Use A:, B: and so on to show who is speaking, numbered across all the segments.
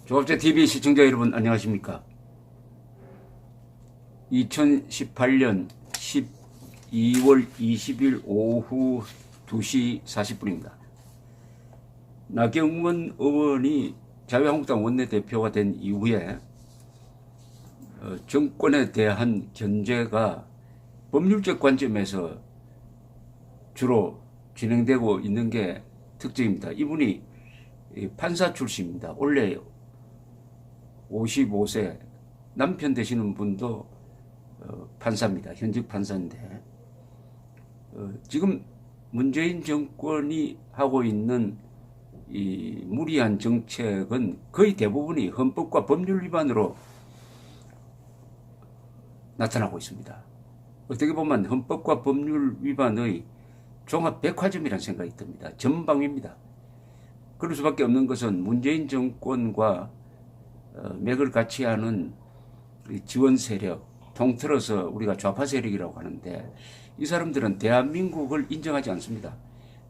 A: 조합제TV 시청자 여러분 안녕하십니까. 2018년 12월 20일 오후 2시 40분입니다. 나경원 의원이 자유한국당 원내대표가 된 이후에 정권에 대한 견제가 법률적 관점에서 주로 진행되고 있는 게 특징입니다. 이분이 판사 출신입니다. 원래 55세 남편 되시는 분도 판사입니다. 현직 판사인데 지금 문재인 정권이 하고 있는 이 무리한 정책은 거의 대부분이 헌법과 법률 위반으로 나타나고 있습니다. 어떻게 보면 헌법과 법률 위반의 종합 백화점이라는 생각이 듭니다. 전방위입니다. 그럴 수밖에 없는 것은 문재인 정권과 맥을 같이 하는 지원 세력, 통틀어서 우리가 좌파 세력이라고 하는데 이 사람들은 대한민국을 인정하지 않습니다.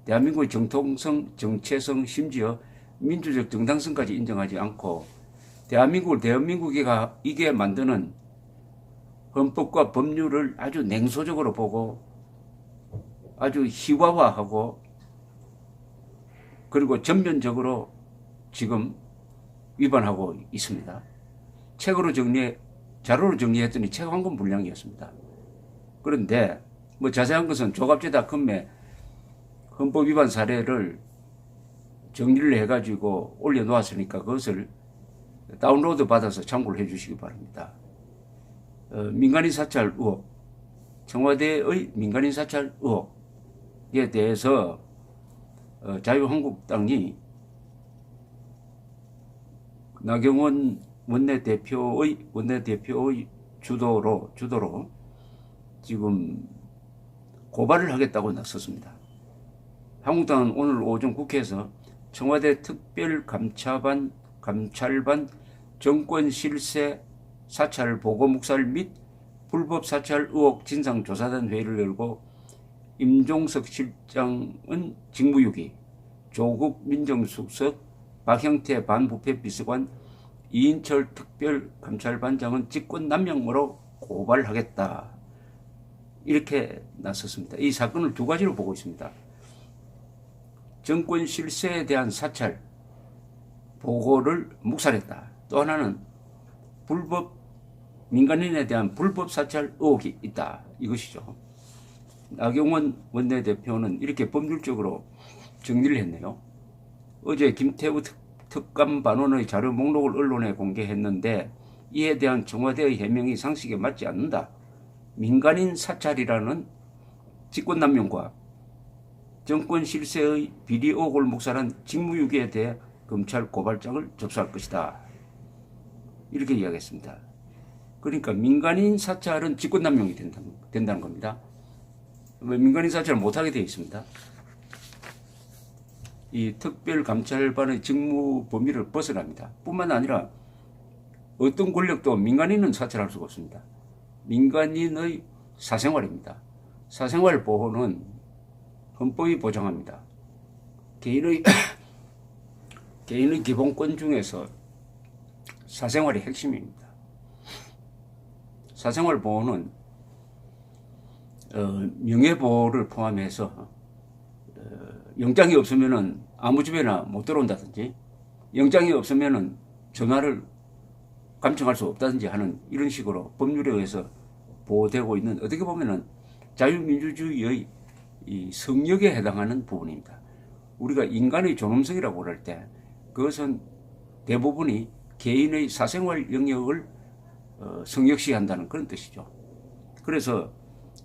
A: 대한민국의 정통성, 정체성, 심지어 민주적 정당성까지 인정하지 않고 대한민국을 대한민국이게 만드는 헌법과 법률을 아주 냉소적으로 보고 아주 희화화하고 그리고 전면적으로 지금 위반하고 있습니다. 자료로 정리했더니 책 한 권 분량이었습니다. 그런데 뭐 자세한 것은 조갑제닷컴에 헌법 위반 사례를 정리를 해가지고 올려놓았으니까 그것을 다운로드 받아서 참고를 해주시기 바랍니다. 민간인 사찰 의혹, 청와대의 민간인 사찰 의혹에 대해서 자유한국당이 나경원 원내대표의 주도로 지금 고발을 하겠다고 나섰습니다. 한국당은 오늘 오전 국회에서 청와대 특별감찰반 정권 실세 사찰 보고 묵살 및 불법 사찰 의혹 진상조사단 회의를 열고 임종석 실장은 직무유기, 조국 민정수석, 박형태 반부패 비서관, 이인철 특별감찰반장은 직권남용으로 고발하겠다. 이렇게 나섰습니다. 이 사건을 두 가지로 보고 있습니다. 정권 실세에 대한 사찰 보고를 묵살했다. 또 하나는 민간인에 대한 불법 사찰 의혹이 있다. 이것이죠. 나경원 원내대표는 이렇게 법률적으로 정리를 했네요. 어제 김태우 특감반원의 자료 목록을 언론에 공개했는데 이에 대한 청와대의 해명이 상식에 맞지 않는다. 민간인 사찰이라는 직권남용과 정권 실세의 비리 의혹을 묵살한 직무유기에 대해 검찰 고발장을 접수할 것이다. 이렇게 이야기했습니다. 그러니까 민간인 사찰은 직권남용이 된다는 겁니다. 민간인 사찰을 못하게 되어 있습니다. 이 특별감찰반의 직무 범위를 벗어납니다. 뿐만 아니라 어떤 권력도 민간인은 사찰할 수가 없습니다. 민간인의 사생활입니다. 사생활 보호는 헌법이 보장합니다. 개인의 기본권 중에서 사생활이 핵심입니다. 사생활 보호는 명예보호를 포함해서 영장이 없으면은 아무 집에나 못 들어온다든지 영장이 없으면은 전화를 감청할 수 없다든지 하는 이런 식으로 법률에 의해서 보호되고 있는 어떻게 보면은 자유민주주의의 이 성역에 해당하는 부분입니다. 우리가 인간의 존엄성이라고 할 때 그것은 대부분이 개인의 사생활 영역을 성역시한다는 그런 뜻이죠. 그래서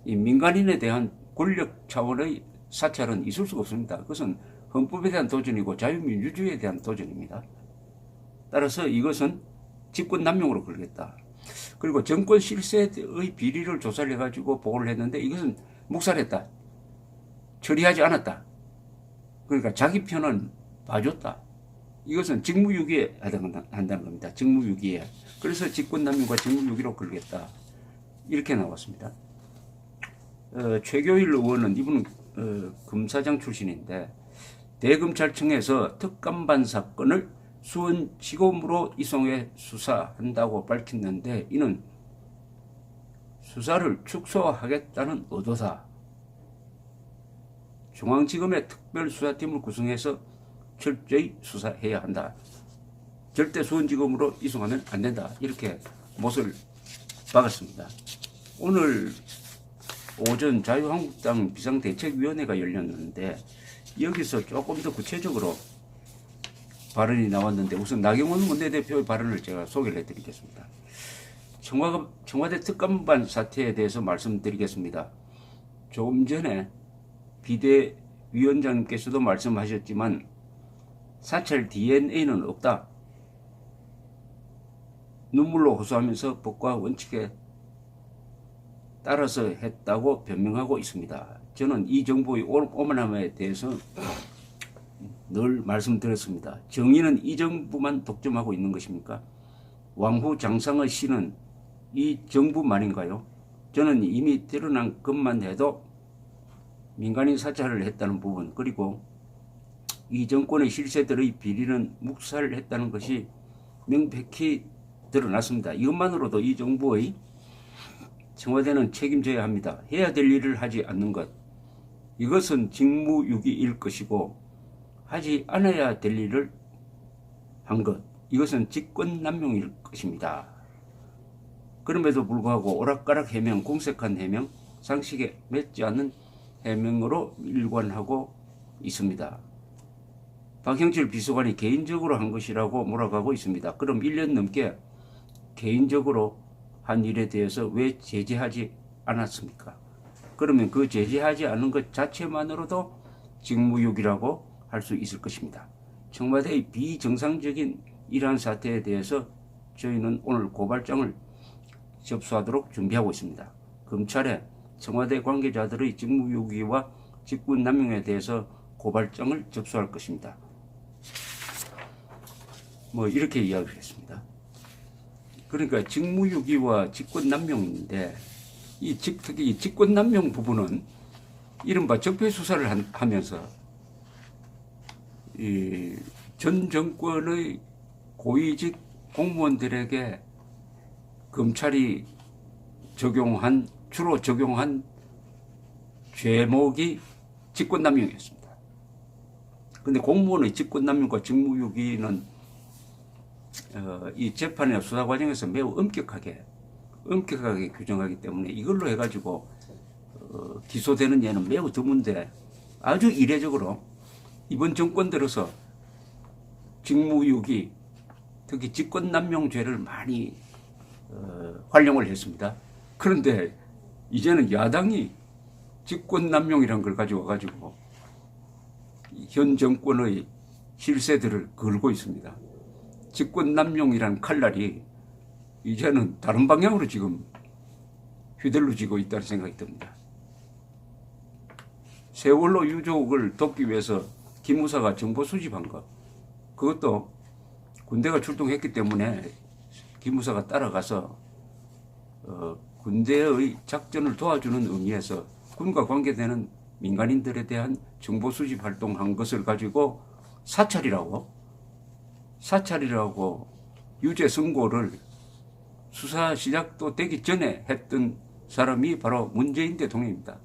A: 이 민간인에 대한 권력 차원의 사찰은 있을 수가 없습니다. 그것은 헌법에 대한 도전이고 자유민주주의에 대한 도전입니다. 따라서 이것은 직권남용으로 걸겠다. 그리고 정권 실세의 비리를 조사를 해가지고 보고를 했는데 이것은 묵살했다. 처리하지 않았다. 그러니까 자기 편은 봐줬다. 이것은 직무유기에 해당한다는 겁니다. 직무유기에. 그래서 직권남용과 직무유기로 걸겠다. 이렇게 나왔습니다. 최교일 의원은 이분은 검사장 출신인데 대검찰청에서 특감반 사건을 수원지검으로 이송해 수사한다고 밝혔는데 이는 수사를 축소하겠다는 의도다. 중앙지검의 특별수사팀을 구성해서 철저히 수사해야 한다. 절대 수원지검으로 이송하면 안 된다. 이렇게 못을 박았습니다. 오늘 오전 자유한국당 비상대책위원회가 열렸는데 여기서 조금 더 구체적으로 발언이 나왔는데 우선 나경원 원내대표의 발언을 제가 소개를 해드리겠습니다. 청와대 특감반 사태에 대해서 말씀드리겠습니다. 조금 전에 비대위원장님께서도 말씀하셨지만 사찰 DNA는 없다. 눈물로 호소하면서 법과 원칙에 따라서 했다고 변명하고 있습니다. 저는 이 정부의 오만함에 대해서 늘 말씀드렸습니다. 정의는 이 정부만 독점하고 있는 것입니까? 왕후 장상의 시는 이 정부만인가요? 저는 이미 드러난 것만 해도 민간인 사찰을 했다는 부분, 그리고 이 정권의 실세들의 비리는 묵살을 했다는 것이 명백히 드러났습니다. 이것만으로도 이 정부의 청와대는 책임져야 합니다. 해야 될 일을 하지 않는 것, 이것은 직무유기일 것이고 하지 않아야 될 일을 한 것, 이것은 직권남용일 것입니다. 그럼에도 불구하고 오락가락 해명, 공색한 해명, 상식에 맺지 않는 해명으로 일관하고 있습니다. 박형철 비서관이 개인적으로 한 것이라고 몰아가고 있습니다. 그럼 1년 넘게 개인적으로 한 일에 대해서 왜 제재하지 않았습니까? 그러면 그 제재하지 않은 것 자체만으로도 직무유기라고 할 수 있을 것입니다. 청와대의 비정상적인 이러한 사태에 대해서 저희는 오늘 고발장을 접수하도록 준비하고 있습니다. 검찰에 청와대 관계자들의 직무유기와 직권남용에 대해서 고발장을 접수할 것입니다. 이렇게 이야기했습니다. 그러니까 직무유기와 직권남용인데 특히 이 직권남용 부분은 이른바 적폐수사를 하면서 이 전 정권의 고위직 공무원들에게 검찰이 주로 적용한 죄목이 직권남용이었습니다. 그런데 공무원의 직권남용과 직무유기는 이 재판의 수사 과정에서 매우 엄격하게 규정하기 때문에 이걸로 해가지고 기소되는 예는 매우 드문데 아주 이례적으로 이번 정권 들어서 직무유기, 특히 직권남용죄를 많이 활용을 했습니다. 그런데 이제는 야당이 직권남용이라는 걸 가지고 현 정권의 실세들을 걸고 있습니다. 직권남용이라는 칼날이 이제는 다른 방향으로 지금 휘둘러지고 있다는 생각이 듭니다. 세월호 유족을 돕기 위해서 기무사가 정보 수집한 것, 그것도 군대가 출동했기 때문에 기무사가 따라가서 군대의 작전을 도와주는 의미에서 군과 관계되는 민간인들에 대한 정보 수집 활동한 것을 가지고 사찰이라고 유죄 선고를 수사 시작도 되기 전에 했던 사람이 바로 문재인 대통령입니다.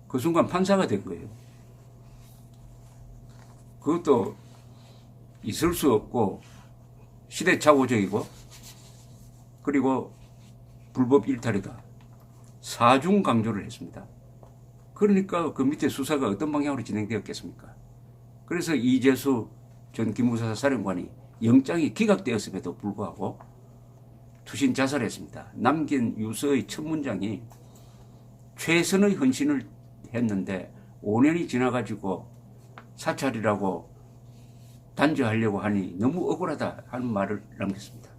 A: 그 순간 판사가 된 거예요. 그것도 있을 수 없고 시대착오적이고 그리고 불법 일탈이다. 사중 강조를 했습니다. 그러니까 그 밑에 수사가 어떤 방향으로 진행되었겠습니까? 그래서 이재수 전 기무사 사령관이 영장이 기각되었음에도 불구하고 투신 자살했습니다. 남긴 유서의 첫 문장이 최선의 헌신을 했는데 5년이 지나가지고 사찰이라고 단죄하려고 하니 너무 억울하다 하는 말을 남겼습니다.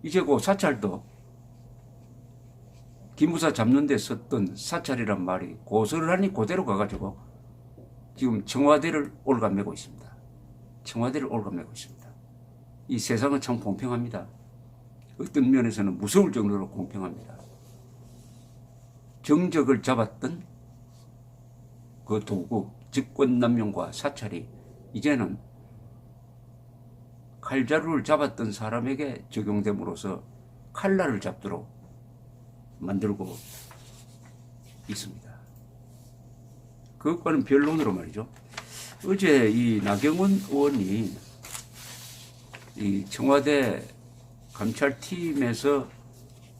A: 이제 그 사찰도 기무사 잡는 데 썼던 사찰이란 말이 고스란히 그대로 가가지고 지금 청와대를 올가매고 있습니다. 이 세상은 참 공평합니다. 어떤 면에서는 무서울 정도로 공평합니다. 정적을 잡았던 그 도구, 직권남용과 사찰이 이제는 칼자루를 잡았던 사람에게 적용됨으로써 칼날을 잡도록 만들고 있습니다. 그것과는 변론으로 말이죠. 어제 이 나경원 의원이 이 청와대 감찰팀에서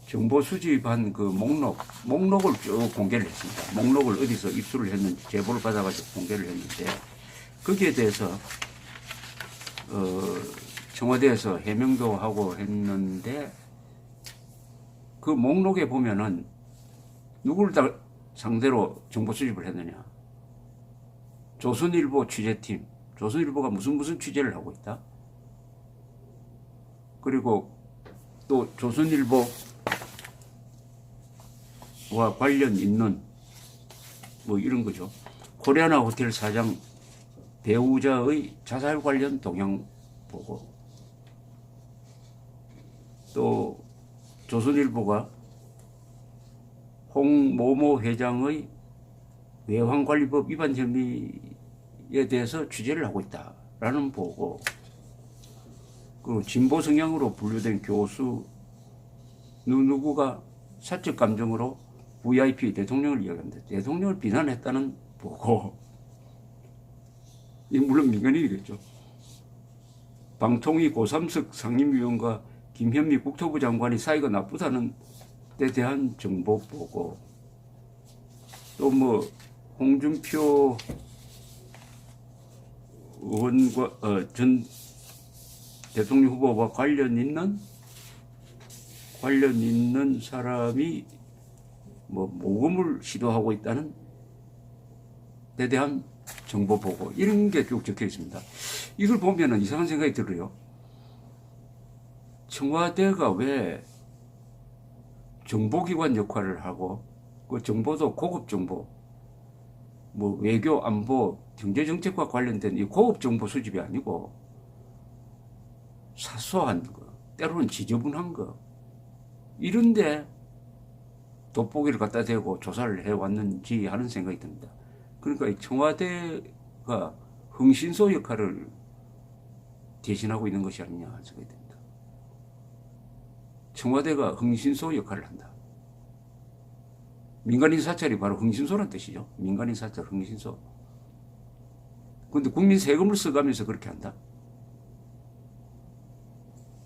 A: 정보 수집한 그 목록을 쭉 공개를 했습니다. 목록을 어디서 입수를 했는지 제보를 받아가지고 공개를 했는데 거기에 대해서 청와대에서 해명도 하고 했는데 그 목록에 보면은 누구를 다 상대로 정보 수집을 했느냐. 조선일보 취재팀, 조선일보가 무슨 취재를 하고 있다. 그리고 또 조선일보와 관련 있는 뭐 이런 거죠. 코리아나 호텔 사장 배우자의 자살 관련 동향 보고, 또 조선일보가 홍모모 회장의 외환관리법 위반 혐의에 대해서 취재를 하고 있다라는 보고, 그 진보 성향으로 분류된 교수 누구가 사적 감정으로 VIP 대통령을 이야기합니다. 대통령을 비난했다는 보고, 물론 민간인이겠죠. 방통위 고삼석 상임위원과 김현미 국토부 장관이 사이가 나쁘다는 데 대한 정보 보고, 또 뭐 홍준표 의원과 전 대통령 후보와 관련 있는 사람이 뭐 모금을 시도하고 있다는 데 대한 정보 보고, 이런 게 쭉 적혀 있습니다. 이걸 보면은 이상한 생각이 들어요. 청와대가 왜 정보기관 역할을 하고, 그 정보도 고급 정보, 뭐 외교, 안보, 경제정책과 관련된 이 고급 정보 수집이 아니고 사소한 거, 때로는 지저분한 거, 이런데 돋보기를 갖다 대고 조사를 해왔는지 하는 생각이 듭니다. 그러니까 이 청와대가 흥신소 역할을 대신하고 있는 것이 아니냐 하는 생각이 듭니다. 청와대가 흥신소 역할을 한다. 민간인 사찰이 바로 흥신소란 뜻이죠. 민간인 사찰, 흥신소. 그런데 국민 세금을 써가면서 그렇게 한다.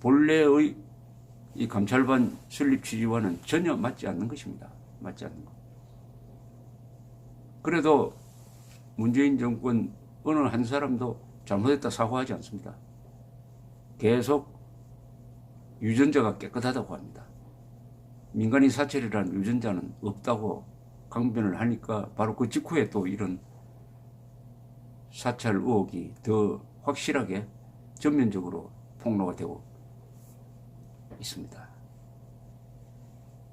A: 본래의 이 감찰반 설립 취지와는 전혀 맞지 않는 것입니다. 맞지 않는 것. 그래도 문재인 정권 어느 한 사람도 잘못했다 사과하지 않습니다. 계속 유전자가 깨끗하다고 합니다. 민간인 사찰이라는 유전자는 없다고 강변을 하니까 바로 그 직후에 또 이런 사찰 의혹이 더 확실하게 전면적으로 폭로가 되고 있습니다.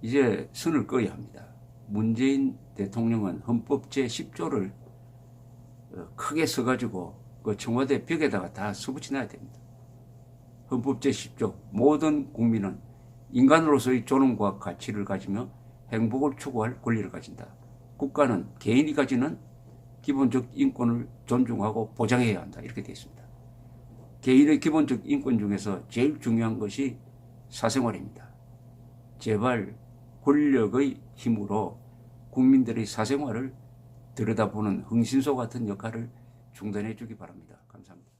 A: 이제 선을 꺼야 합니다. 문재인 대통령은 헌법 제10조를 크게 써가지고 그 청와대 벽에다가 다 써붙여놔야 됩니다. 헌법 제10조, 모든 국민은 인간으로서의 존엄과 가치를 가지며 행복을 추구할 권리를 가진다. 국가는 개인이 가지는 기본적 인권을 존중하고 보장해야 한다. 이렇게 되어 있습니다. 개인의 기본적 인권 중에서 제일 중요한 것이 사생활입니다. 제발 권력의 힘으로 국민들의 사생활을 들여다보는 흥신소 같은 역할을 중단해 주기 바랍니다. 감사합니다.